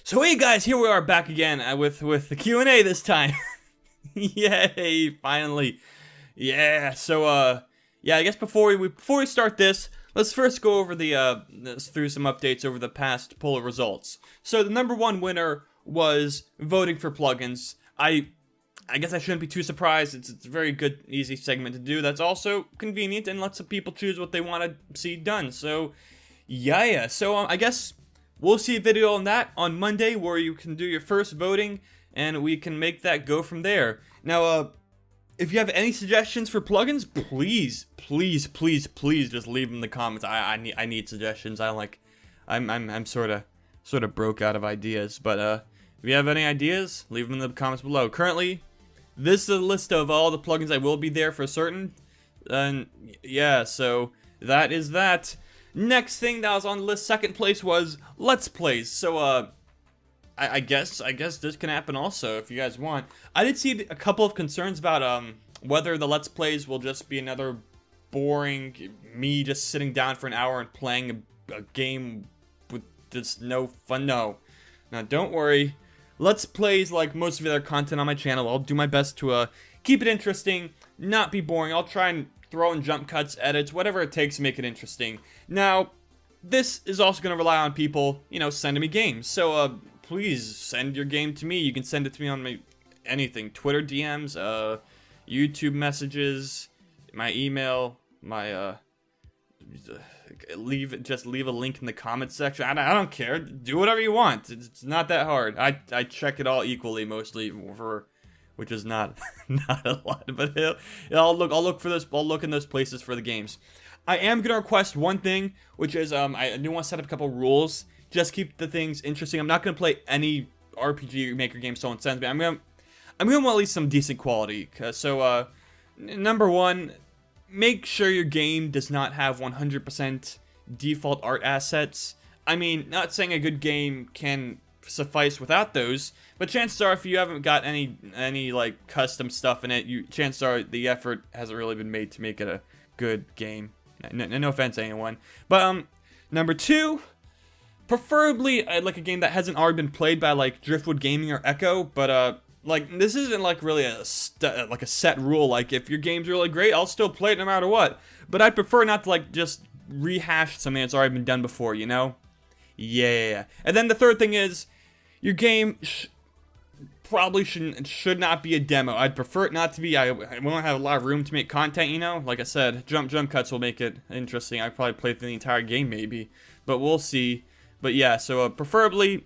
So hey guys, here we are back again with the Q&A this time. Yay, finally. Yeah, so yeah, I guess before we start this, let's first go over through some updates over the past poll results. So the number one winner was voting for plugins. I guess I shouldn't be too surprised. It's a very good, easy segment to do. That's also convenient and lets some people choose what they want to see done. So yeah. So I guess we'll see a video on that on Monday where you can do your first voting and we can make that go from there. Now, if you have any suggestions for plugins, please just leave them in the comments. I need suggestions. I'm sort of broke out of ideas, but if you have any ideas, leave them in the comments below. Currently, this is a list of all the plugins I will be there for certain. And yeah, so that is that. Next thing that was on the list, second place, was Let's Plays. So, I guess this can happen also if you guys want. I did see a couple of concerns about whether the Let's Plays will just be another boring me just sitting down for an hour and playing a game with just no fun. No, now don't worry. Let's Plays, like most of the other content on my channel, I'll do my best to keep it interesting, not be boring. I'll try and throw in jump cuts, edits, whatever it takes to make it interesting. Now, this is also going to rely on people, sending me games. So, please send your game to me. You can send it to me on anything. Twitter DMs, YouTube messages, my email, my, leave a link in the comments section. I don't care. Do whatever you want. It's not that hard. I check it all equally, mostly, which is not a lot, but I'll look for this. I'll look in those places for the games. I am gonna request one thing, which is I do want to set up a couple rules. Just keep the things interesting. I'm not gonna play any RPG Maker game someone sends me. I'm gonna want at least some decent quality. So number one, make sure your game does not have 100% default art assets. I mean, not saying a good game can suffice without those, but chances are if you haven't got any like custom stuff in it, chances are the effort hasn't really been made to make it a good game. No offense to anyone, but number two, preferably like a game that hasn't already been played by like Driftwood Gaming or Echo, but like this isn't like really a set rule. Like if your game's really great, I'll still play it no matter what, but I'd prefer not to like just rehash something that's already been done before, Yeah. And then the third thing is, your game probably should not be a demo. I'd prefer it not to be. I won't have a lot of room to make content, Like I said, jump cuts will make it interesting. I'd probably play through the entire game maybe, but we'll see. But yeah, so preferably,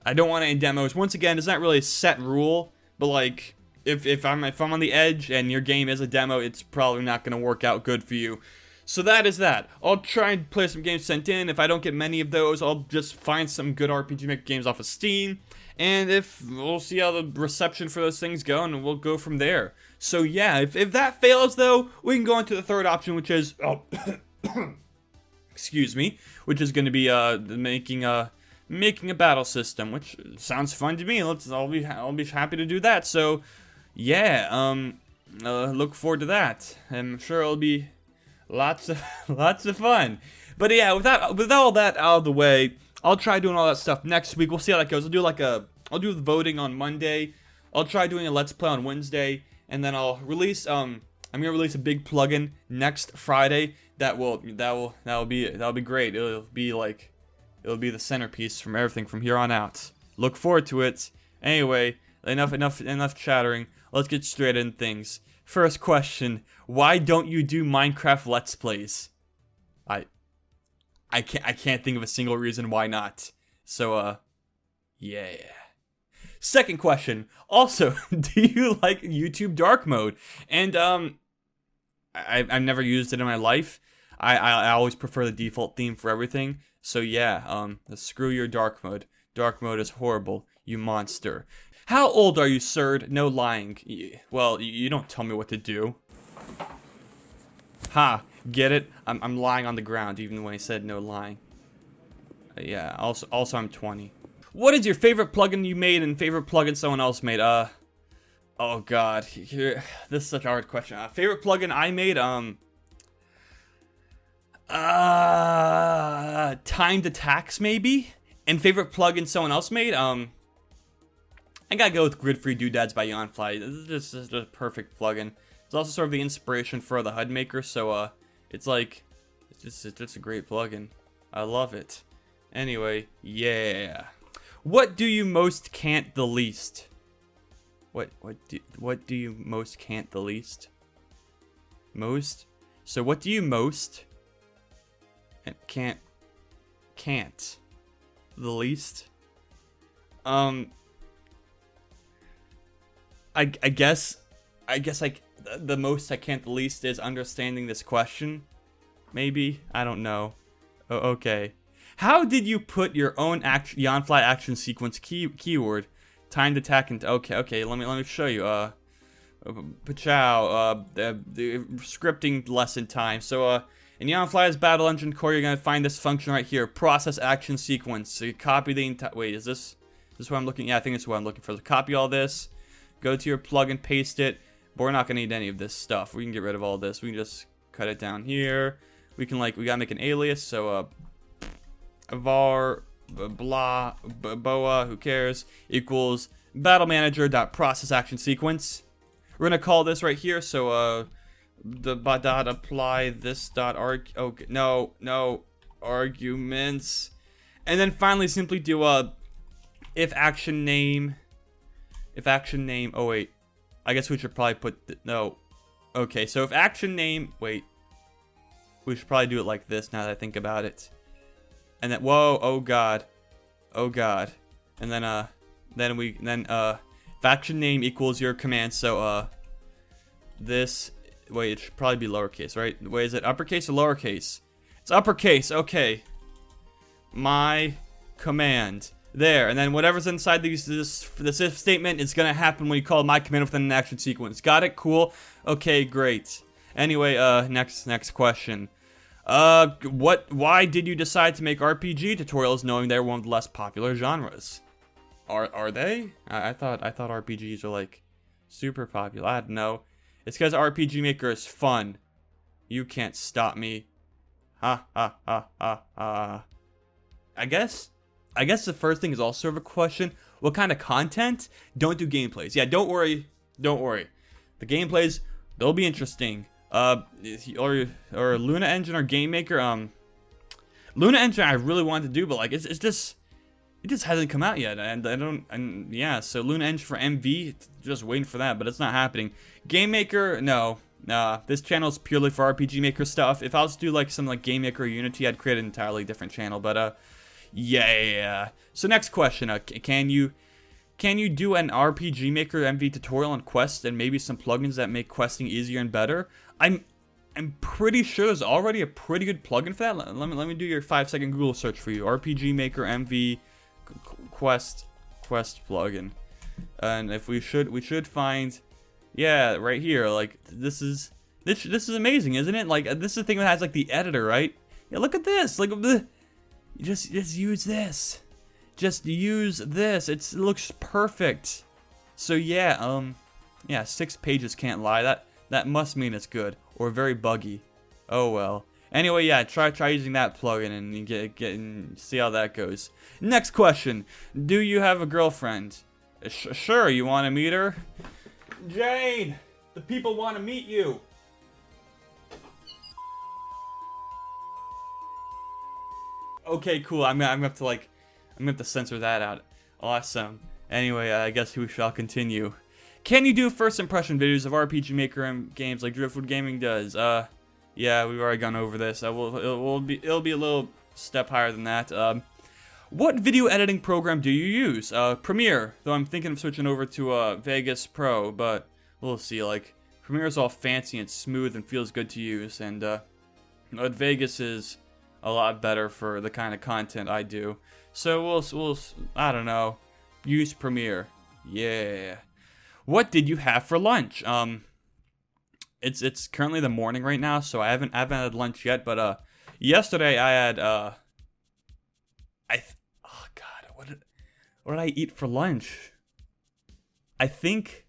I don't want any demos. Once again, it's not really a set rule, but like if I'm on the edge and your game is a demo, it's probably not going to work out good for you. So that is that. I'll try and play some games sent in. If I don't get many of those, I'll just find some good RPG Maker games off of Steam. And we'll see how the reception for those things go, and we'll go from there. So yeah, if that fails though, we can go into the third option, which is excuse me, which is going to be making a battle system, which sounds fun to me. I'll be happy to do that. So yeah, look forward to that. I'm sure it'll be lots of fun. But yeah, with all that out of the way, I'll try doing all that stuff next week. We'll see how that goes. I'll do the voting on Monday. I'll try doing a Let's Play on Wednesday, and then I'll release I'm gonna release a big plugin next Friday. That'll be great. It'll be the centerpiece from everything from here on out. Look forward to it. Anyway, enough chattering. Let's get straight into things. First question: why don't you do Minecraft Let's Plays? I can't think of a single reason why not. So yeah. Second question: also, do you like YouTube dark mode? And I've never used it in my life. I always prefer the default theme for everything. So yeah, screw your dark mode. Dark mode is horrible, you monster. How old are you, sir? No lying. Well, you don't tell me what to do. Ha, get it? I'm lying on the ground, even when I said no lying. Yeah, also I'm 20. What is your favorite plugin you made and favorite plugin someone else made? Oh god, this is such a hard question. Favorite plugin I made, timed attacks maybe, And favorite plugin someone else made? I gotta go with Grid Free Doodads by Yonfly. This is just a perfect plugin. It's also sort of the inspiration for the HUD maker, so it's like, it's just a great plugin. I love it. Anyway, yeah. What do you most can't the least? What do you most can't the least? Most? So what do you most can't the least? I guess like the most I can't the least is understanding this question. Maybe, I don't know. Oh, okay. How did you put your own Yonfly action sequence keyword timed attack into? Okay. Let me show you. Pachow. The scripting lesson time. So in Yonfly's battle engine core, you're gonna find this function right here. Process action sequence. So you copy the entire. Wait, is this what I'm looking? Yeah, I think it's what I'm looking for. So copy all this. Go to your plugin, paste it. But we're not gonna need any of this stuff. We can get rid of all this. We can just cut it down here. We gotta make an alias. So var blah boa, who cares, equals battle manager dot process action sequence. We're gonna call this right here. So the dot apply this dot arg. Okay, no arguments, and then finally simply do if action name. Oh wait, I guess we should probably put no. Okay, so if action name, wait, we should probably do it like this now that I think about it. And then whoa, oh god, and then if action name equals your command. So this, wait, it should probably be lowercase, right? Wait, is it uppercase or lowercase? It's uppercase. Okay, my command. There, and then whatever's inside this if statement is gonna happen when you call my command within an action sequence. Got it? Cool. Okay, great. Anyway, next question. Why did you decide to make RPG tutorials knowing they're one of the less popular genres? Are they? I thought RPGs were like super popular. I don't know. It's because RPG Maker is fun. You can't stop me. Ha ha ha ha ha. I guess the first thing is also sort of a question. What kind of content? Don't do gameplays. Yeah, don't worry. The gameplays, they'll be interesting. Or Luna Engine or Game Maker. Luna Engine I really wanted to do, but like it just hasn't come out yet, and yeah. So Luna Engine for MV, just waiting for that, but it's not happening. Game Maker, no. This channel is purely for RPG Maker stuff. If I was to do like some like Game Maker or Unity, I'd create an entirely different channel. But yeah. So next question, can you do an RPG Maker MV tutorial on quests and maybe some plugins that make questing easier and better? I'm pretty sure there's already a pretty good plugin for that. Let me do your 5-second Google search for you. RPG Maker MV quest plugin. And if we should find, yeah, right here. Like this is amazing, isn't it? Like this is the thing that has like the editor, right? Yeah, look at this. Like just use this. Just use this. It looks perfect. So yeah, 6 pages can't lie. That must mean it's good or very buggy. Oh well. Anyway, yeah, try using that plugin and get and see how that goes. Next question: do you have a girlfriend? Sure. You want to meet her? Jane, the people want to meet you. Okay, cool. I'm gonna have to censor that out. Awesome. Anyway, I guess we shall continue. Can you do first impression videos of RPG Maker and games like Driftwood Gaming does? Yeah, we've already gone over this. It'll be a little step higher than that. What video editing program do you use? Premiere. Though I'm thinking of switching over to Vegas Pro, but we'll see. Like Premiere's all fancy and smooth and feels good to use, and but Vegas is a lot better for the kind of content I do. So we'll I don't know, use Premiere. Yeah. What did you have for lunch? It's currently the morning right now, so I haven't had lunch yet. But yesterday I had oh god, what did I eat for lunch? I think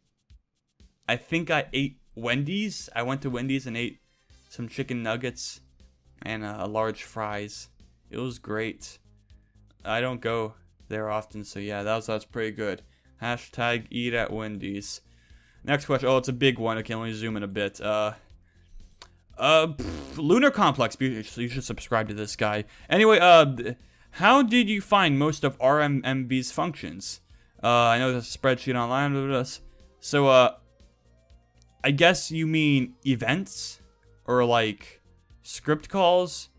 I ate Wendy's. I went to Wendy's and ate some chicken nuggets and a large fries. It was great. I don't go there often, so yeah, that's pretty good. Hashtag eat at Wendy's. Next question. Oh, it's a big one. Okay, let me zoom in a bit. Lunar Complex. You should subscribe to this guy. Anyway, how did you find most of RMMB's functions? I know there's a spreadsheet online with us. So, I guess you mean events? Or, like, script calls?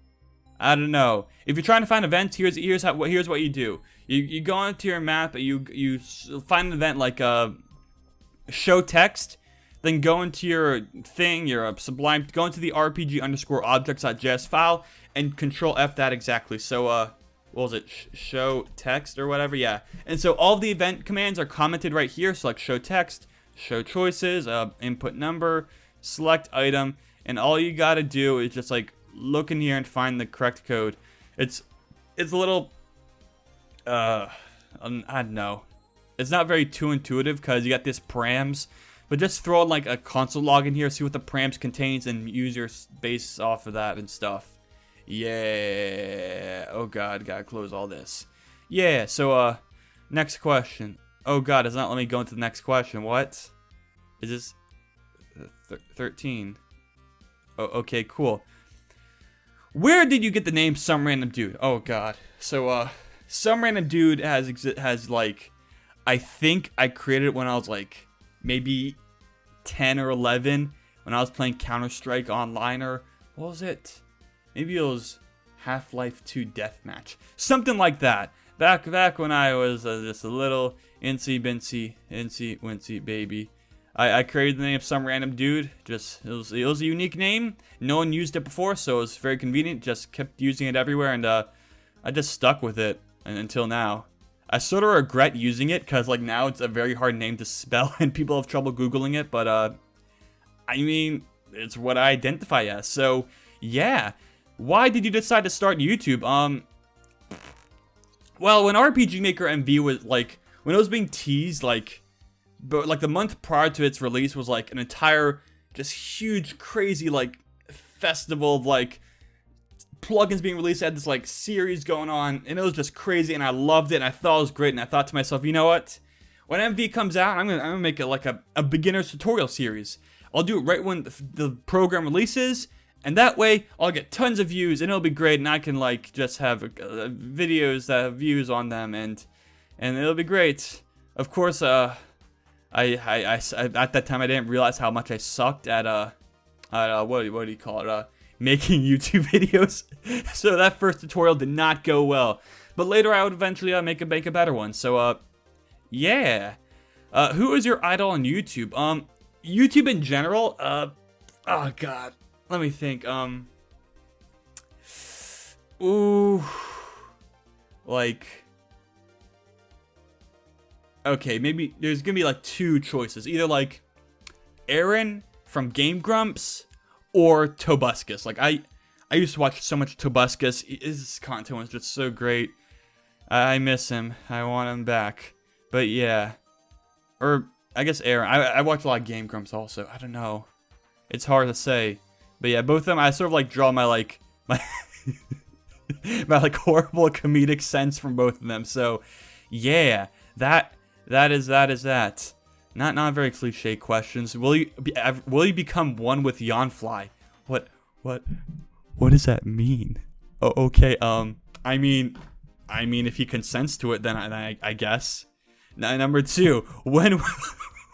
I don't know. If you're trying to find events, here's what you do. You go onto your map, you find an event like, show text, then go into your thing, your Sublime, go into the RPG_objects.js file, and Control F that exactly. So, what was it? Show text or whatever? Yeah. And so all of the event commands are commented right here. So like show text, show choices, input number, select item, and all you gotta do is just like look in here and find the correct code. It's a little, I don't know. It's not very too intuitive because you got this params, but just throw in like a console log in here, see what the params contains, and use your base off of that and stuff. Yeah. Oh god, gotta close all this. Yeah. So next question. Oh god, it's not letting me go into the next question. What? Is this 13? Oh, okay, cool. Where did you get the name Some Random Dude? Oh god. So Some Random Dude has like, I think I created it when I was like maybe 10 or 11 when I was playing Counter-Strike online, or what was it? Maybe it was Half-Life 2 Deathmatch. Something like that. Back when I was just a little incy-wincy baby. I created the name Some Random Dude. Just it was a unique name. No one used it before, so it was very convenient. Just kept using it everywhere, and I just stuck with it until now. I sort of regret using it because like now it's a very hard name to spell and people have trouble Googling it, but I mean, it's what I identify as. So yeah, why did you decide to start YouTube? Well, when RPG Maker MV was like, when it was being teased, like, but like the month prior to its release was like an entire just huge crazy like festival of like plugins being released. I had this like series going on, and it was just crazy, and I loved it, and I thought it was great, and I thought to myself, you know what, when MV comes out, I'm gonna make it like a beginner's tutorial series. I'll do it right when the program releases, and that way I'll get tons of views, and it'll be great, and I can like just have videos that have views on them, and it'll be great. Of course, I at that time I didn't realize how much I sucked at what do you call it, making YouTube videos. So that first tutorial did not go well, but later I would eventually make a better one. So yeah, who is your idol on YouTube? YouTube in general, oh god, let me think. Ooh, like, okay, maybe there's gonna be like two choices, either like Aaron from Game Grumps or Tobuscus. Like I used to watch so much Tobuscus. His content was just so great. I miss him. I want him back. But yeah, or I guess Aaron. I watch a lot of Game Grumps also. I don't know. It's hard to say. But yeah, both of them. I sort of like draw my like my like horrible comedic sense from both of them. So yeah, that is that. Not very cliche questions. Will you become one with Yonfly? What does that mean? Oh, okay. I mean, if he consents to it, then I guess. Number 2, when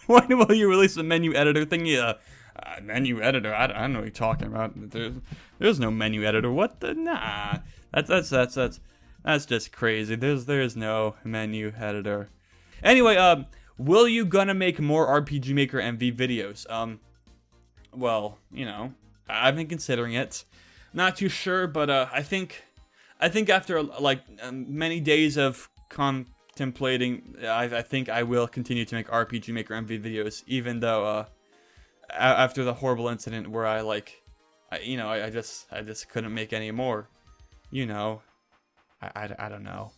will you release the menu editor thingy? Menu editor? I don't know what you're talking about. There's no menu editor. What the? Nah. That's just crazy. There's no menu editor. Anyway, will you gonna make more RPG Maker MV videos? Well, you know, I've been considering it. Not too sure, but I think after like many days of contemplating, I think I will continue to make RPG Maker MV videos, even though after the horrible incident where I just couldn't make any more. You know, I don't know.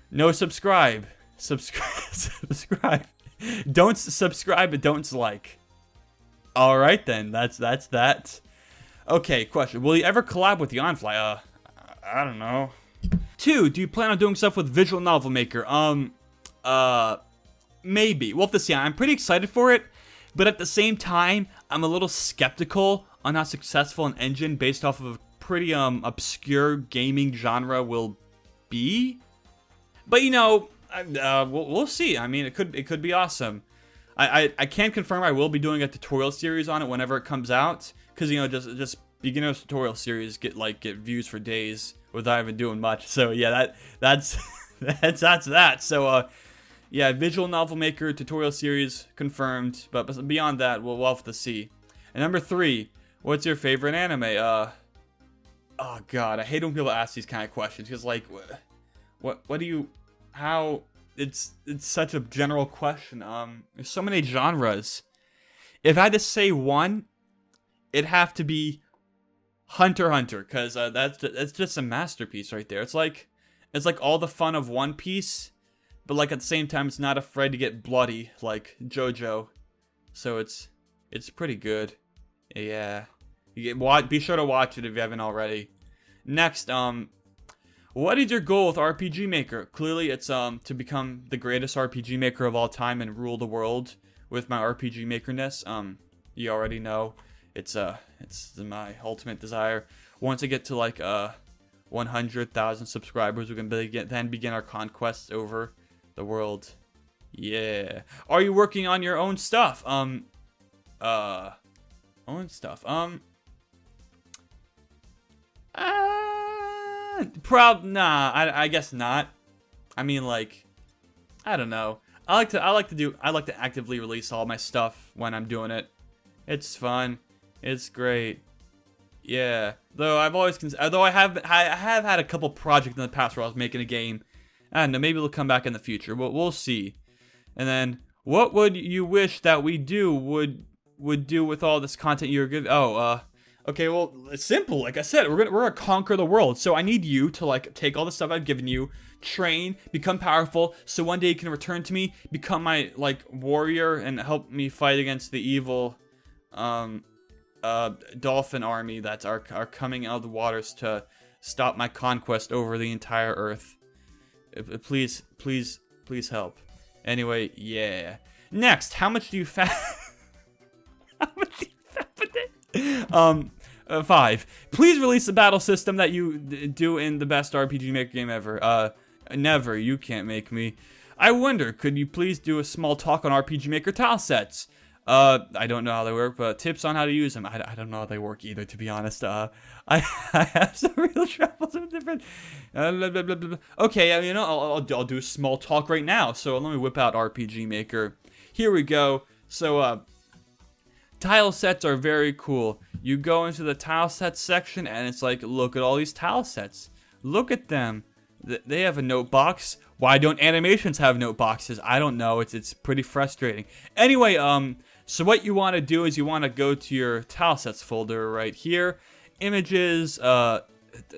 No subscribe. Subscribe. Don't subscribe, but don't like. All right then, that's that. Okay, question: will you ever collab with Yonfly? I don't know. 2, do you plan on doing stuff with Visual Novel Maker? Maybe. We'll have to see. I'm pretty excited for it, but at the same time, I'm a little skeptical on how successful an engine based off of a pretty obscure gaming genre will be. But you know, we'll see. I mean, it could be awesome. I can confirm I will be doing a tutorial series on it whenever it comes out, because you know, just beginner's tutorial series get views for days without even doing much. So yeah, that's that. So yeah, Visual Novel Maker tutorial series confirmed, but beyond that, we'll have to see. And number 3, what's your favorite anime? Oh god, I hate when people ask these kind of questions, because like, what do you, how, it's such a general question. There's so many genres. If I had to say one, it'd have to be Hunter x Hunter, because that's just a masterpiece right there. It's like all the fun of One Piece, but like at the same time, it's not afraid to get bloody like JoJo. So it's pretty good. Yeah. Be sure to watch it if you haven't already. Next, what is your goal with RPG Maker? Clearly, it's to become the greatest RPG maker of all time and rule the world with my RPG makerness. You already know, it's my ultimate desire. Once I get to like 100,000 subscribers, we can then begin our conquest over the world. Yeah. Are you working on your own stuff? Own stuff. Nah, I guess not. I mean, like, I don't know. I like to actively release all my stuff when I'm doing it. It's fun. It's great. Yeah. Though I have had a couple projects in the past where I was making a game. I don't know, maybe it'll come back in the future. We'll see. And then, what would you wish that we would do with all this content you're giving? Okay, well, it's simple. Like I said, we're gonna conquer the world. So I need you to like take all the stuff I've given you, train, become powerful, so one day you can return to me, become my like warrior, and help me fight against the evil dolphin army that are coming out of the waters to stop my conquest over the entire earth. Please help. Anyway, yeah. Next, how much do you fat? How much do you fat? 5. Please release the battle system that you do in the best RPG Maker game ever. Never. You can't make me. I wonder, could you please do a small talk on RPG Maker tile sets? I don't know how they work, but tips on how to use them. I don't know how they work either, to be honest. I have some real troubles with different. Okay, I mean, I'll do a small talk right now. So let me whip out RPG Maker. Here we go. So tile sets are very cool. You go into the tile sets section, and it's like, look at all these tile sets. Look at them. They have a note box. Why don't animations have note boxes? I don't know. It's pretty frustrating. Anyway, so what you want to do is you want to go to your tile sets folder right here, images,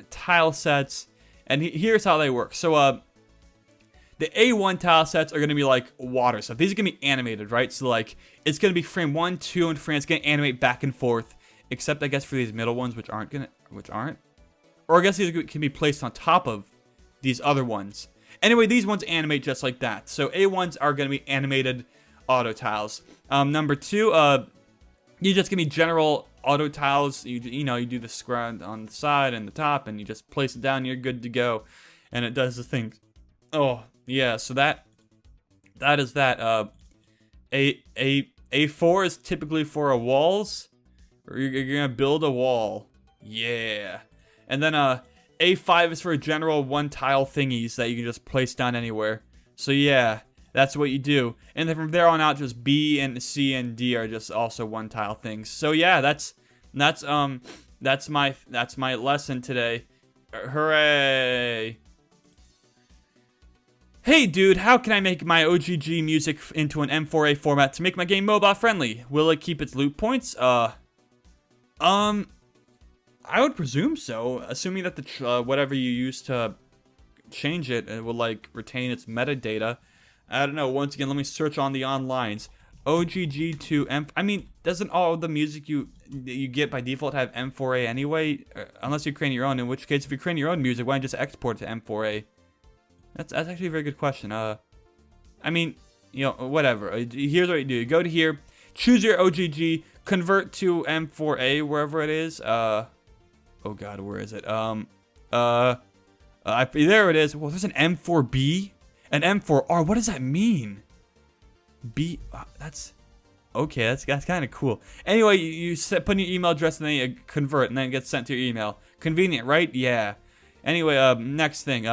tile sets, and here's how they work. So the A1 tile sets are going to be like water stuff. These are going to be animated, right? So like it's going to be frame 1, 2, and frame. It's going to animate back and forth, except I guess for these middle ones, which aren't. Or I guess these can be placed on top of these other ones. Anyway, these ones animate just like that. So A1s are going to be animated auto tiles. Number 2, you just give me general auto tiles. You do the scrub on the side and the top, and you just place it down. You're good to go, and it does the thing. Oh yeah, so that is that. A4 is typically for walls. Or you're gonna build a wall. Yeah, and then A5 is for general one tile thingies that you can just place down anywhere. So yeah, that's what you do. And then from there on out, just B and C and D are just also one tile things. So yeah, that's my lesson today. Hooray! Hey dude, how can I make my OGG music into an M4A format to make my game mobile friendly? Will it keep its loot points? I would presume so, assuming that the whatever you use to change it will like retain its metadata. I don't know. Once again, let me search on the onlines. OGG to M. I mean, doesn't all the music you you get by default to have M4A anyway, unless you're creating your own. In which case, if you're creating your own music, why don't you just export it to M4A? That's actually a very good question. I mean, you know, whatever. Here's what you do: you go to here, choose your OGG, convert to M4A wherever it is. Oh God, where is it? There it is. Well, there's an M4B, an M4R. What does that mean? B. That's okay. That's kind of cool. Anyway, you put in your email address and then you convert, and then it gets sent to your email. Convenient, right? Yeah. Anyway, next thing.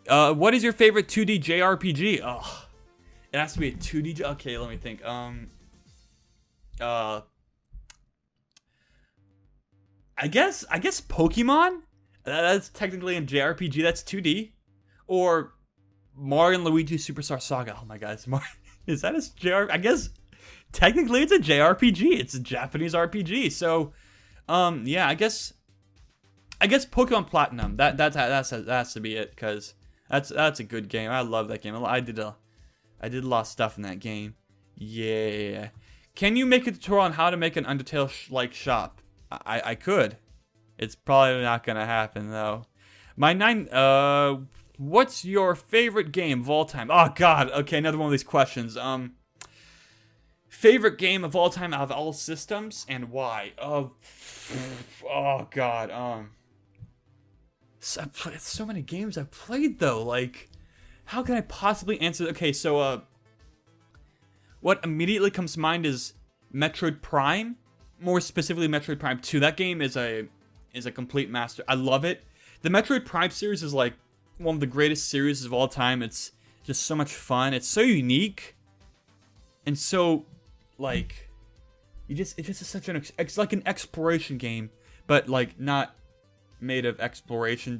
What is your favorite 2D JRPG? Oh, it has to be a 2D. Okay, let me think. I guess Pokemon. That's technically a JRPG. That's 2D. Or Mario and Luigi Superstar Saga. Oh my God, is that a JRPG? I guess technically it's a JRPG. It's a Japanese RPG. So, yeah, I guess Pokemon Platinum. That has to be it, because that's a good game. I love that game. I did a lot of stuff in that game. Yeah. Can you make a tutorial on how to make an Undertale like shop? I could. It's probably not gonna happen though. What's your favorite game of all time? Oh God. Okay, another one of these questions. Favorite game of all time out of all systems and why? Oh God. So many games I've played though. Like, how can I possibly answer? Okay, so what immediately comes to mind is Metroid Prime. More specifically, Metroid Prime 2. That game is a complete master. I love it. The Metroid Prime series is like one of the greatest series of all time. It's just so much fun. It's so unique, and so like it's just such it's like an exploration game, but like not made of exploration.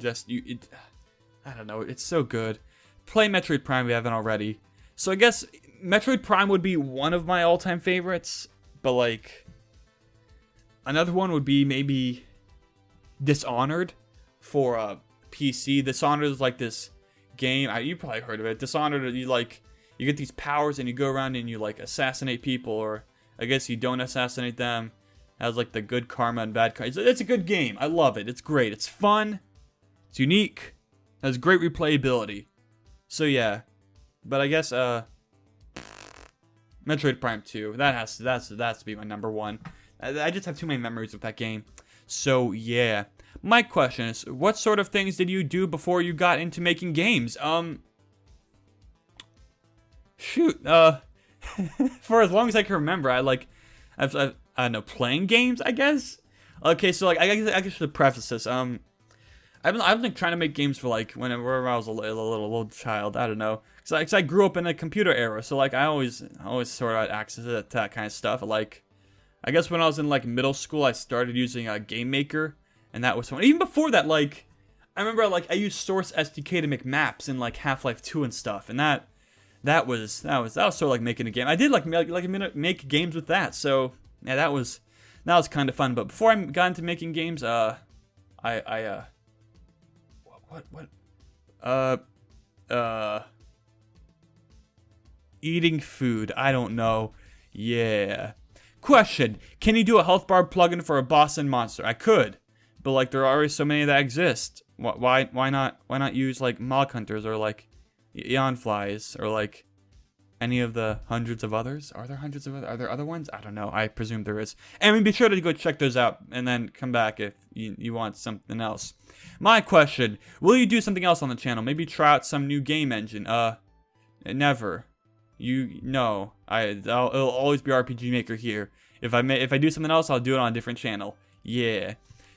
I don't know. It's so good. Play Metroid Prime if you haven't already. So I guess Metroid Prime would be one of my all-time favorites, but like another one would be maybe Dishonored for PC. Dishonored is like this game. You probably heard of it. Dishonored, you get these powers and you go around and you like assassinate people, or I guess you don't assassinate them. It has like the good karma and bad karma. It's a good game. I love it. It's great. It's fun. It's unique. It has great replayability. So yeah, but I guess Metroid Prime 2. That's to be my number one. I just have too many memories with that game. So yeah, my question is, what sort of things did you do before you got into making games? Shoot. For as long as I can remember, I don't know, playing games, I guess. Okay, so like I guess I should preface this. I've been like trying to make games for like whenever I was a little child. I don't know, because I grew up in a computer era, so like I always sort of had access to that kind of stuff. Like, I guess when I was in like middle school, I started using a Game Maker, and that was fun. Even before that, like I remember like I used Source SDK to make maps in like Half-Life 2 and stuff, and that was sort of like making a game. I did make games with that, so yeah, that was kind of fun. But before I got into making games, eating food. I don't know. Yeah. Question: can you do a health bar plugin for a boss and monster? I could, but like there are already so many that exist. Why not use like Mog Hunters or like Eon Flies or like any of the hundreds of others? Are there hundreds of are there other ones? I don't know. I presume there is. And be sure to go check those out and then come back if you want something else. My question: will you do something else on the channel? Maybe try out some new game engine? Never. It'll always be RPG Maker here. If I do something else, I'll do it on a different channel. Yeah.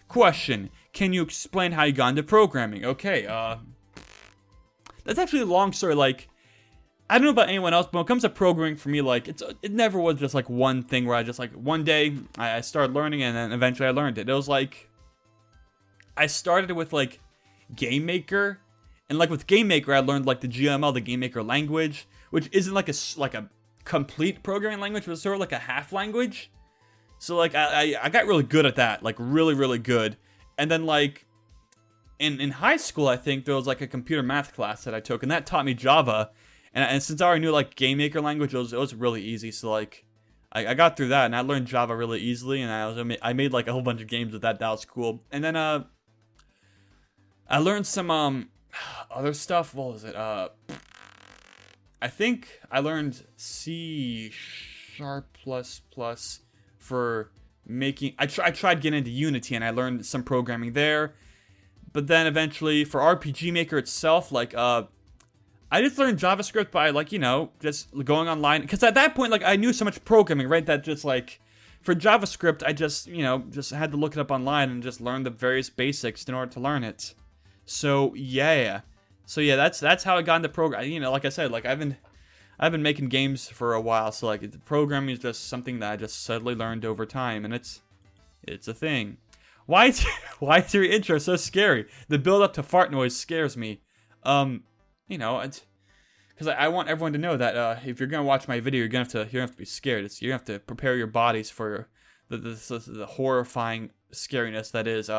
Question: can you explain how you got into programming? Okay, that's actually a long story. Like, I don't know about anyone else, but when it comes to programming, for me, like, it never was just like one thing where I just like one day I started learning and then eventually I learned it. It was like I started with like Game Maker, and like with Game Maker I learned like the GML, the Game Maker language, which isn't like a complete programming language, but it's sort of like a half language. So like I got really good at that, like really good. And then like in high school, I think there was like a computer math class that I took, and that taught me Java. And since I already knew like Game Maker language, it was really easy. So like I got through that, and I learned Java really easily, and I made like a whole bunch of games with that. That was cool. And then I learned some other stuff. What was it? I think I learned C# for making. I tried getting into Unity, and I learned some programming there. But then eventually for RPG Maker itself, like I just learned JavaScript by, like, you know, just going online. Because at that point, like, I knew so much programming, right? That just, like, for JavaScript, I just, you know, just had to look it up online and just learn the various basics in order to learn it. So, yeah. So, yeah, that's how I got into programming. You know, like I said, like, I've been making games for a while. So, like, the programming is just something that I just suddenly learned over time. And it's a thing. Why is your intro so scary? The build up to fart noise scares me. You know, because I want everyone to know that if you're gonna watch my video, you're gonna have to be scared. You're gonna have to prepare your bodies for the horrifying scariness that is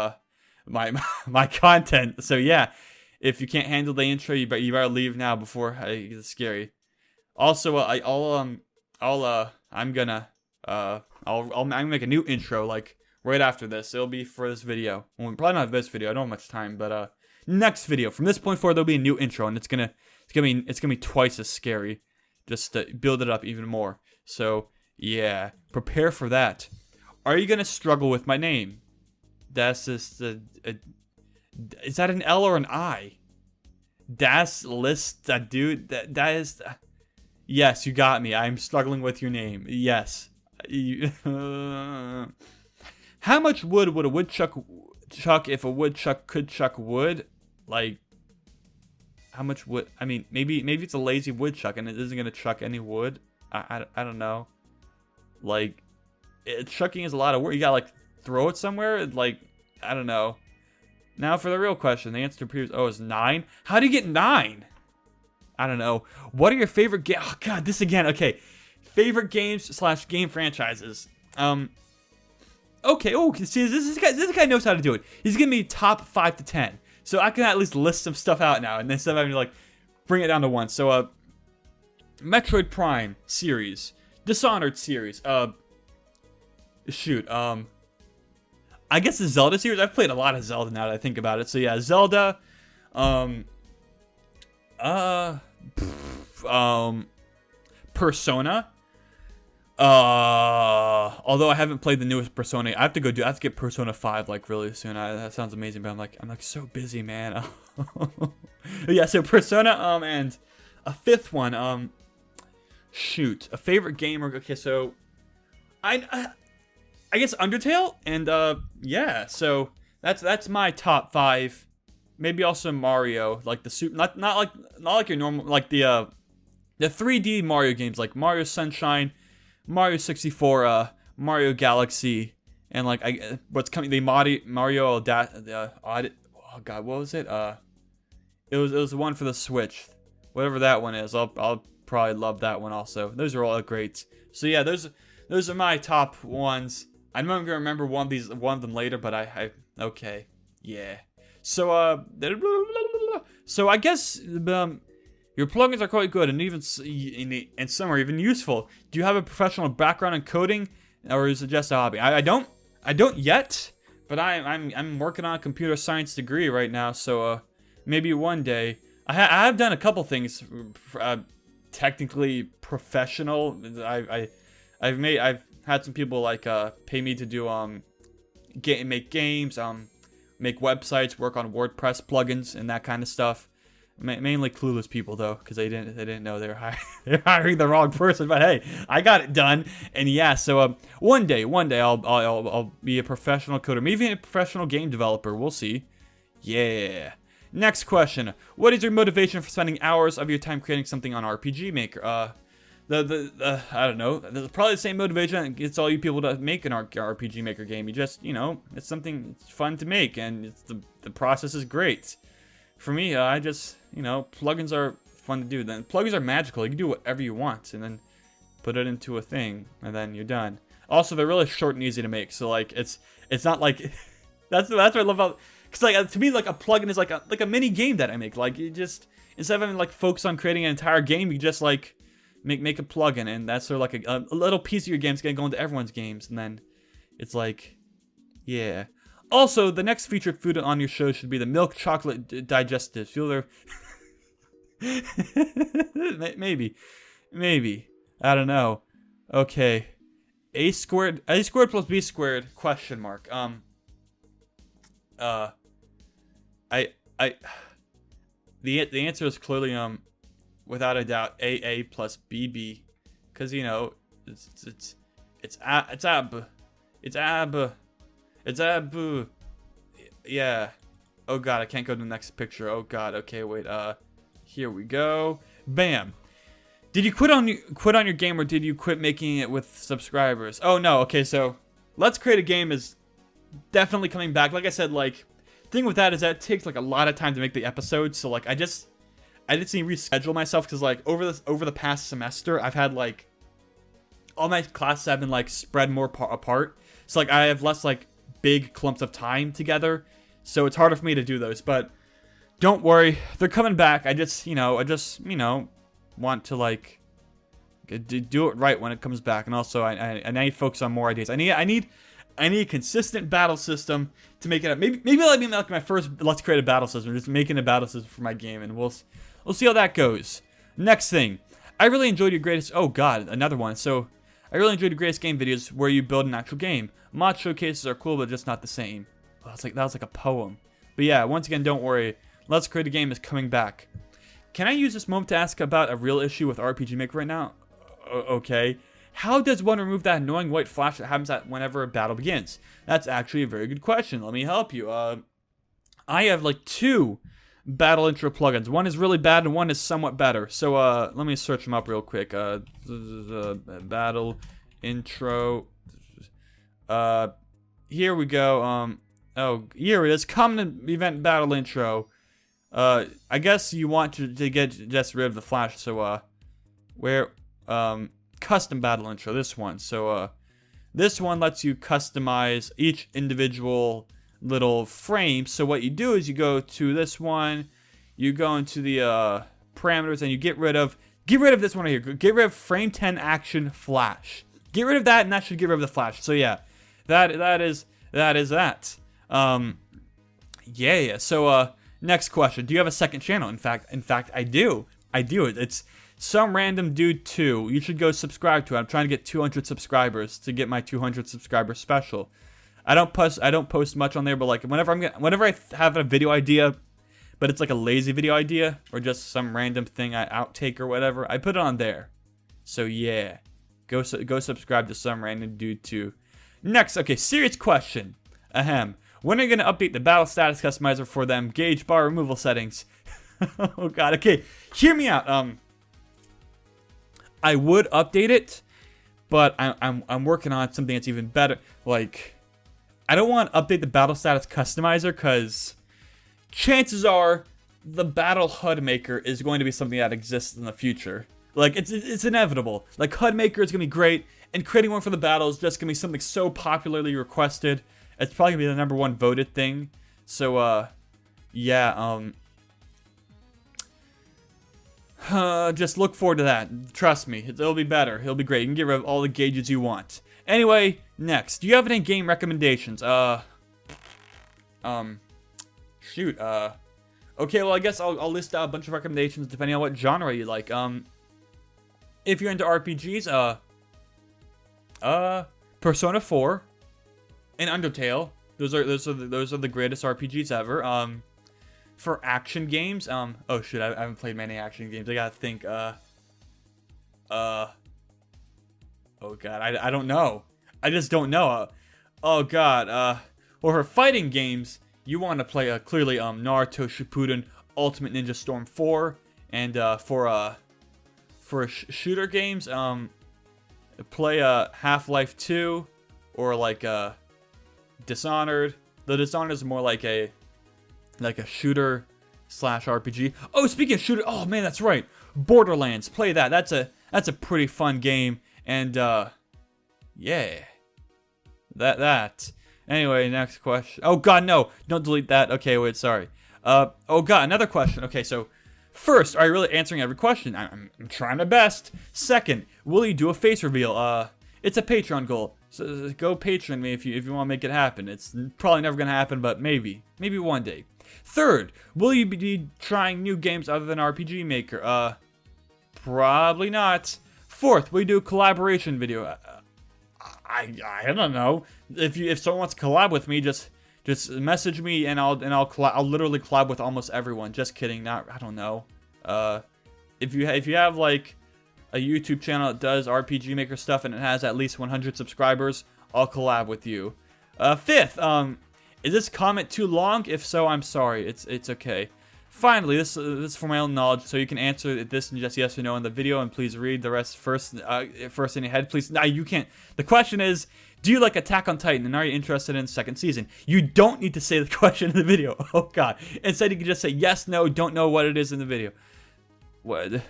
my content. So yeah, if you can't handle the intro, you better leave now before it gets scary. Also, I'm gonna make a new intro like right after this. It'll be for this video. Well, probably not this video. I don't have much time, but next video. From this point forward, there'll be a new intro, and it's gonna be twice as scary, just to build it up even more. So yeah, prepare for that. Are you gonna struggle with my name? That's just is that an L or an I? Das list that dude. That is. Yes, you got me. I'm struggling with your name. Yes. How much wood would a woodchuck chuck if a woodchuck could chuck wood? Like, how much wood? I mean, maybe it's a lazy woodchuck and it isn't gonna chuck any wood. I don't know. Like, chucking is a lot of work. You gotta like throw it somewhere. Like, I don't know. Now for the real question. The answer to previous is 9. How do you get 9? I don't know. What are your favorite games? Oh god, this again. Okay, favorite games / game franchises. Okay. Oh, see, this guy knows how to do it. He's giving me top 5 to 10. So I can at least list some stuff out now, and then instead of having to like bring it down to 1. So Metroid Prime series, Dishonored series, I guess the Zelda series. I've played a lot of Zelda now that I think about it. So yeah, Zelda, Persona. Although I haven't played the newest Persona, I have to get Persona 5 like really soon. That sounds amazing, but I'm like so busy, man. Yeah, so Persona, and a 5th one, a favorite game. Okay, so I guess Undertale, and yeah, so that's my top 5. Maybe also Mario, like the not like your normal, like the 3D Mario games, like Mario Sunshine, Mario 64, Mario Galaxy, and like what's coming, the Mario Odyssey. Oh god, what was it? It was the one for the Switch, whatever that one is. I'll probably love that one also. Those are all great. So yeah, those are my top ones. I'm not gonna remember one of them later, but I okay, yeah. So I guess your plugins are quite good, and even and some are even useful. Do you have a professional background in coding, or is it just a hobby? I don't yet, but I'm working on a computer science degree right now. So maybe one day. I have done a couple things technically professional. I've had some people like pay me to do make games, make websites, work on WordPress plugins and that kind of stuff. Mainly clueless people though, because they didn't know they're hiring the wrong person. But hey, I got it done, and yeah. So one day I'll be a professional coder, maybe a professional game developer. We'll see. Yeah. Next question: what is your motivation for spending hours of your time creating something on RPG Maker? I don't know. There's probably the same motivation that gets all you people to make an RPG Maker game. You just, it's something it's fun to make, and the process is great. For me, I just, plugins are fun to do. Then plugins are magical. You can do whatever you want, and then put it into a thing, and then you're done. Also, they're really short and easy to make. So like, it's not like that's what I love about. Cause like to me, like a plugin is like a mini game that I make. Like you just, instead of having like focus on creating an entire game, you just like make a plugin, and that's sort of like a little piece of your game. It's gonna go into everyone's games, and then it's like, yeah. Also, the next featured food on your show should be the milk chocolate digestive. Feel there? Maybe. I don't know. Okay. A squared plus B squared question mark. The answer is clearly without a doubt AA plus BB, because you know it's ab. Yeah. Oh god, I can't go to the next picture. Oh god. Okay, wait. Here we go. Bam. Did you quit on your game, or did you quit making it with subscribers? Oh no. Okay, so Let's Create a Game is definitely coming back. Like I said, like, thing with that is that it takes like a lot of time to make the episodes. So like I just need to reschedule myself, because like over the past semester I've had like all my classes have been like spread more apart. So like I have less like big clumps of time together. So it's harder for me to do those. But don't worry, they're coming back. I just want to like do it right when it comes back. And also I need to focus on more ideas. I need a consistent battle system to make it up. Maybe let me make my first Let's Create a battle system. Just making a battle system for my game, and we'll see how that goes. Next thing, I really enjoyed your greatest. Oh god, another one. So I really enjoyed your greatest game videos where you build an actual game. Mod showcases are cool, but just not the same. Oh, that was like a poem. But yeah, once again, don't worry. Let's Create a Game is coming back. Can I use this moment to ask about a real issue with RPG Maker right now? Okay. How does one remove that annoying white flash that happens whenever a battle begins? That's actually a very good question. Let me help you. I have like 2 battle intro plugins. One is really bad and one is somewhat better. So let me search them up real quick. Battle intro. Here we go. Oh, here it is. Common event battle intro. I guess you want to get just rid of the flash. So custom battle intro, this one. So this one lets you customize each individual little frame. So what you do is you go to this one, you go into the parameters, and you get rid of this one right here. Get rid of frame 10 action flash. Get rid of that, and that should get rid of the flash. So yeah, that is that. Yeah. So next question: do you have a second channel? In fact, I do. It's Some Random Dude 2. You should go subscribe to it. I'm trying to get 200 subscribers to get my 200 subscriber special. I don't post much on there, but like whenever I have a video idea, but it's like a lazy video idea or just some random thing I outtake or whatever, I put it on there. So yeah, go subscribe to Some Random Dude 2. Next, okay, serious question. Ahem. When are you gonna update the battle status customizer for them gauge bar removal settings? Oh god. Okay, hear me out. I would update it, but I'm working on something that's even better. Like, I don't want to update the battle status customizer because chances are the battle HUD maker is going to be something that exists in the future. Like, it's inevitable. Like, HUD maker is gonna be great, and creating one for the battle is just gonna be something so popularly requested. It's probably gonna be the #1 voted thing. So yeah. Just look forward to that. Trust me, it'll be better. It'll be great. You can get rid of all the gauges you want. Anyway, next. Do you have any game recommendations? Shoot. Okay, well, I guess I'll list out a bunch of recommendations depending on what genre you like. If you're into RPGs, Persona 4 and Undertale. Those are the greatest RPGs ever. For action games, oh shit, I haven't played many action games. I gotta think, oh god, I don't know. I just don't know. Oh god, well, for fighting games, you want to play, clearly, Naruto Shippuden Ultimate Ninja Storm 4, and, for shooter games, play, Half-Life 2, or, like, Dishonored. The Dishonored is more like a shooter / RPG. Oh, speaking of shooter, oh man, that's right. Borderlands, play that. That's a pretty fun game. And yeah, that. Anyway, next question. Oh god, no, don't delete that. Okay, wait, sorry. Oh god, another question. Okay, so First, are you really answering every question? I'm trying my best. Second, will you do a face reveal? It's a Patreon goal. So go Patreon me if you want to make it happen. It's probably never gonna happen, but maybe one day. Third, will you be trying new games other than RPG Maker? Probably not. Fourth, will you do a collaboration video? I don't know. If someone wants to collab with me, just message me and I'll literally collab with almost everyone. Just kidding. I don't know. If you have like a YouTube channel that does RPG Maker stuff and it has at least 100 subscribers, I'll collab with you. Fifth, is this comment too long? If so, I'm sorry. It's okay. Finally, this is for my own knowledge, so you can answer this in just yes or no in the video, and please read the rest first in your head, please. Nah, you can't. The question is, do you like Attack on Titan, and are you interested in the second season? You don't need to say the question in the video. Oh, God. Instead, you can just say yes, no, don't know what it is in the video. What?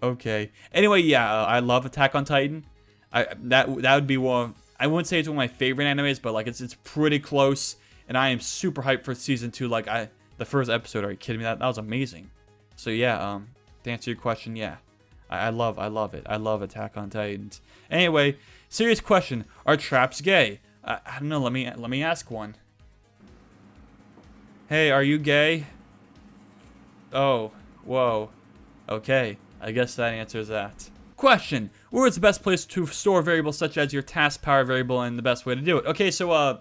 Okay. Anyway, yeah, I love Attack on Titan. That would be one. I wouldn't say it's one of my favorite animes, but like it's pretty close, and I am super hyped for season 2. Like the first episode. Are you kidding me? That was amazing. So yeah, to answer your question, yeah, I love it. I love Attack on Titans. Anyway, serious question: are traps gay? I don't know. Let me ask one. Hey, are you gay? Oh, whoa. Okay, I guess that answers that. Question: where is the best place to store variables such as your task power variable and the best way to do it? Okay, so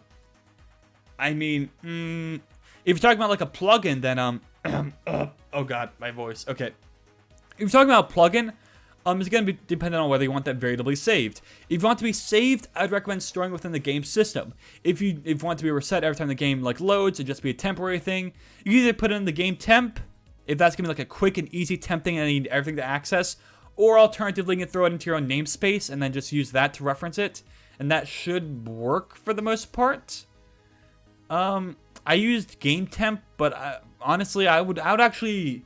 I mean, if you're talking about like a plugin, then oh god, my voice. Okay, if you're talking about a plugin, it's gonna be dependent on whether you want that variably saved. If you want to be saved, I'd recommend storing within the game system. If you want to be reset every time the game like loads, it'd just be a temporary thing. You can either put it in the game temp, if that's gonna be like a quick and easy temp thing and you need everything to access, or alternatively, you can throw it into your own namespace and then just use that to reference it, and that should work for the most part. I used game temp, but honestly, I would actually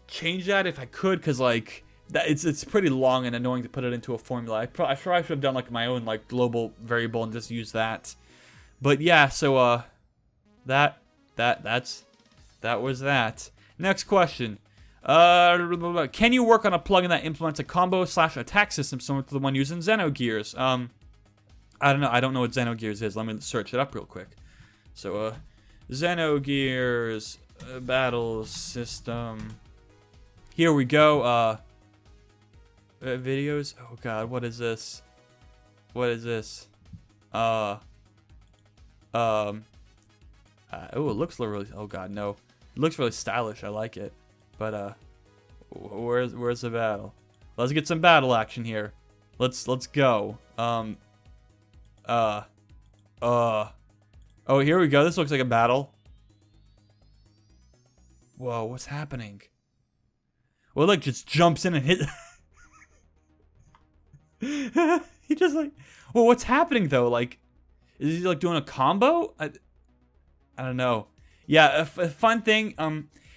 change that if I could, cause like it's pretty long and annoying to put it into a formula. I probably should have done like my own like global variable and just use that. But yeah, so that was that. Next question. Can you work on a plugin that implements a combo/attack system similar to the one used in Xenogears? I don't know. I don't know what Xenogears is. Let me search it up real quick. So, Xenogears battle system. Here we go. Videos. Oh god, what is this? What is this? Oh, it looks really. Oh god, no. It looks really stylish. I like it. But where's the battle? Let's get some battle action here. Let's go. Oh, here we go. This looks like a battle. Whoa, what's happening? Well, look, just jumps in and hit. He just like. Well, what's happening though? Like, is he like doing a combo? I don't know. Yeah, a fun thing.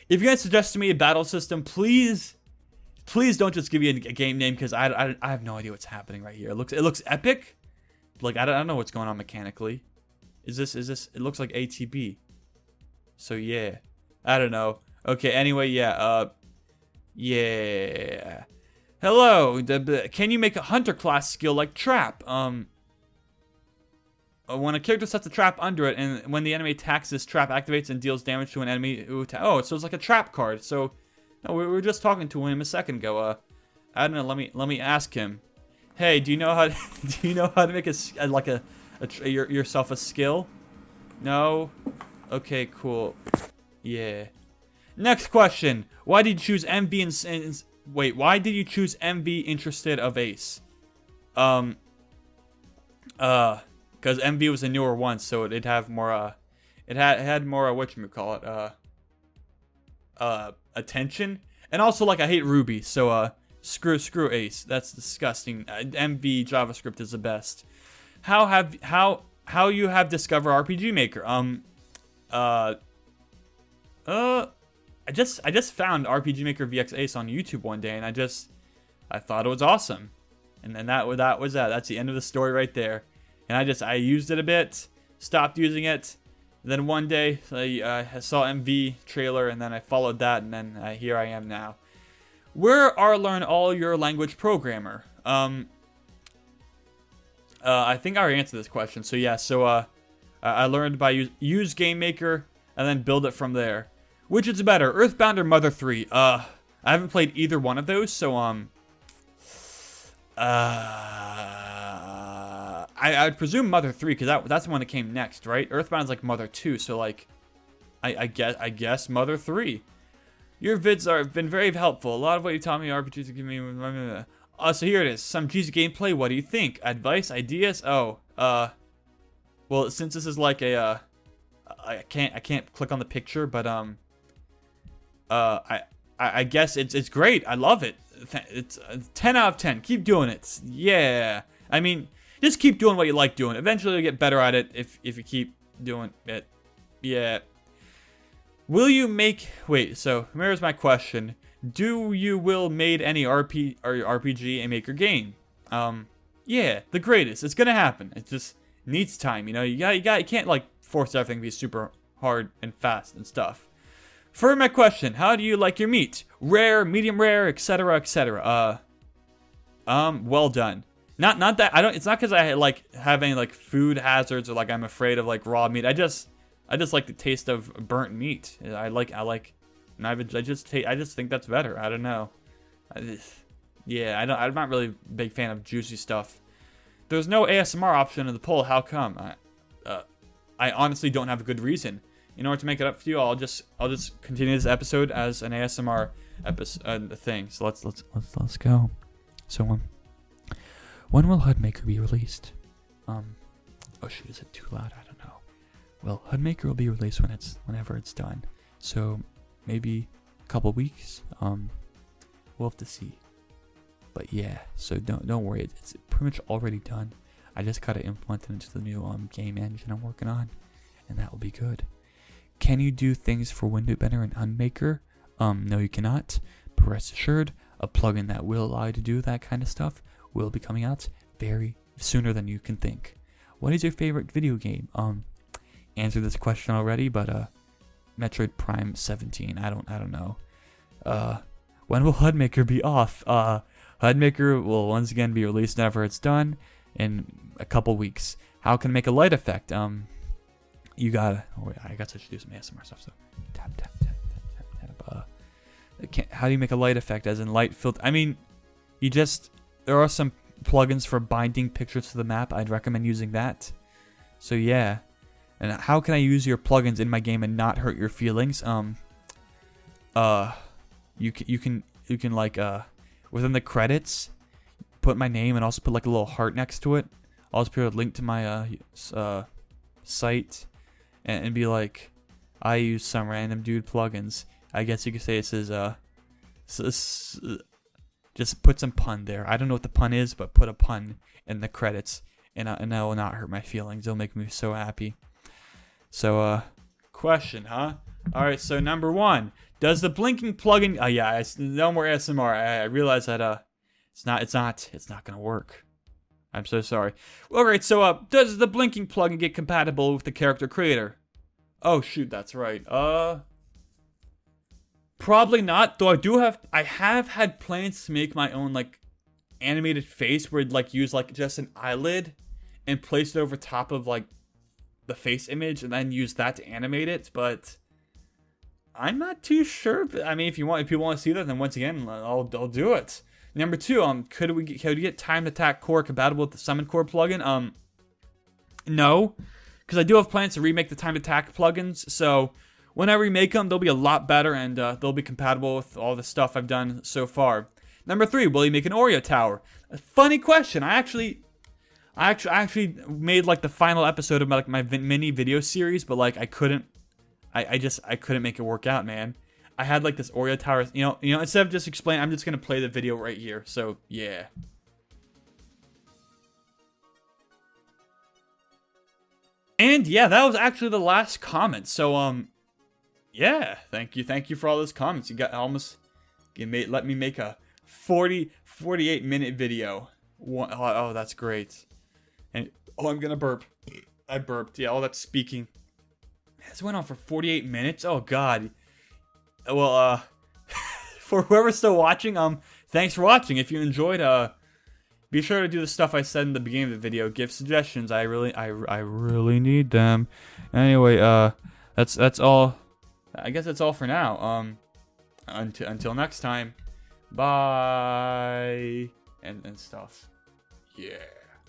If you guys suggest to me a battle system, please don't just give me a game name, because I have no idea what's happening right here. It looks epic. Like I don't know what's going on mechanically. Is this? It looks like ATB. So yeah, I don't know. Okay. Anyway, yeah. Yeah. Hello. Can you make a hunter class skill like trap? When a character sets a trap under it, and when the enemy attacks, this trap activates and deals damage to an enemy who oh, so it's like a trap card. So, no, we were just talking to him a second ago. I don't know. Let me ask him. Hey, do you know how to make yourself a skill? No. Okay, cool. Yeah. Next question. Why did you choose MV wait? Why did you choose MV interested of Ace? Because MV was a newer one, so it'd have more, it had more, whatchamacallit, attention. And also, like, I hate Ruby, so, screw Ace. That's disgusting. MV JavaScript is the best. How you have discovered RPG Maker? I just found RPG Maker VX Ace on YouTube one day, and I thought it was awesome. And then that was that. That's the end of the story right there. And I used it a bit, stopped using it. Then one day I saw MV trailer, and then I followed that, and then here I am now. Where are learn all your language programmer? I think I already answered this question. So yeah, I learned by use Game Maker and then build it from there. Which is better, Earthbound or Mother 3? I haven't played either one of those, so I'd presume Mother 3 because that's the one that came next, right? Earthbound's like Mother 2, so like I guess Mother 3. Your vids have been very helpful. A lot of what you taught me RPGs give me. So here it is. Some cheesy gameplay. What do you think? Advice, ideas? Oh, well, since this is like a, I can't click on the picture, but I guess it's great. I love it. It's 10 out of 10. Keep doing it. Yeah. I mean, just keep doing what you like doing. Eventually you'll get better at it if you keep doing it. Yeah. Will you make... Wait, so here's my question. Do you will made any RPG and maker game? Yeah, the greatest. It's gonna happen. It just needs time, you know? You can't, like, force everything to be super hard and fast and stuff. For my question, how do you like your meat? Rare, medium rare, etc., etc. Well done. Not that... it's not because I, like, have any, like, food hazards or, like, I'm afraid of, like, raw meat. I just like the taste of burnt meat. I just think that's better. I don't know. I'm not really a big fan of juicy stuff. There's no ASMR option in the poll. How come? I honestly don't have a good reason. In order to make it up for you, I'll just continue this episode as an ASMR episode thing. So let's go. So when will HUD Maker be released? Oh shoot, is it too loud? I don't know. Well, HUD Maker will be released whenever it's done. So maybe a couple weeks. We'll have to see. But yeah, so don't worry. It's pretty much already done. I just gotta implement it into the new game engine I'm working on, and that will be good. Can you do things for Window Bender and HUD Maker? No, you cannot. But rest assured, a plugin that will allow you to do that kind of stuff will be coming out very sooner than you can think. What is your favorite video game? Answered this question already, but Metroid Prime 17. I don't know. When will HUD Maker be off? HUD Maker will once again be released whenever it's done in a couple weeks. How can I make a light effect? You gotta. Oh, I guess I should do some ASMR stuff. So tap. How do you make a light effect? As in light filter? I mean, there are some plugins for binding pictures to the map. I'd recommend using that. So yeah. And how can I use your plugins in my game and not hurt your feelings? You can like within the credits put my name and also put like a little heart next to it. I'll just put a link to my site and be like, I use some random dude plugins. I guess you could say it says just put some pun there. I don't know what the pun is, but put a pun in the credits, and that will not hurt my feelings. It'll make me so happy. So, question, huh? Alright, so number 1. Does the blinking plugin... Oh, yeah, no more ASMR. I realize that, it's not gonna work. I'm so sorry. Alright, so, does the blinking plugin get compatible with the character creator? Oh, shoot, that's right. Probably not, though I have had plans to make my own, like, animated face where I'd, like, use, like, just an eyelid and place it over top of, like, the face image and then use that to animate it, but I'm not too sure. I mean, if people want to see that, then once again, I'll do it. Number 2, could we get timed attack core compatible with the summon core plugin? No, because I do have plans to remake the timed attack plugins. So when I remake them, they'll be a lot better and they'll be compatible with all the stuff I've done so far. Number 3, will you make an Oreo tower? A funny question. I actually made like the final episode of my mini video series, but like I couldn't make it work out, man. I had like this Oreo tower, you know, instead of just explaining, I'm just gonna play the video right here. So yeah. And yeah, that was actually the last comment. So yeah, thank you for all those comments. You got let me make a 48-minute video. Oh, that's great. And I'm gonna burp. I burped. Yeah, all that speaking. This went on for 48 minutes. Oh God. Well, for whoever's still watching, thanks for watching. If you enjoyed, be sure to do the stuff I said in the beginning of the video. Give suggestions. I really need them. Anyway, that's all. I guess that's all for now. Until next time. Bye. And stuff. Yeah.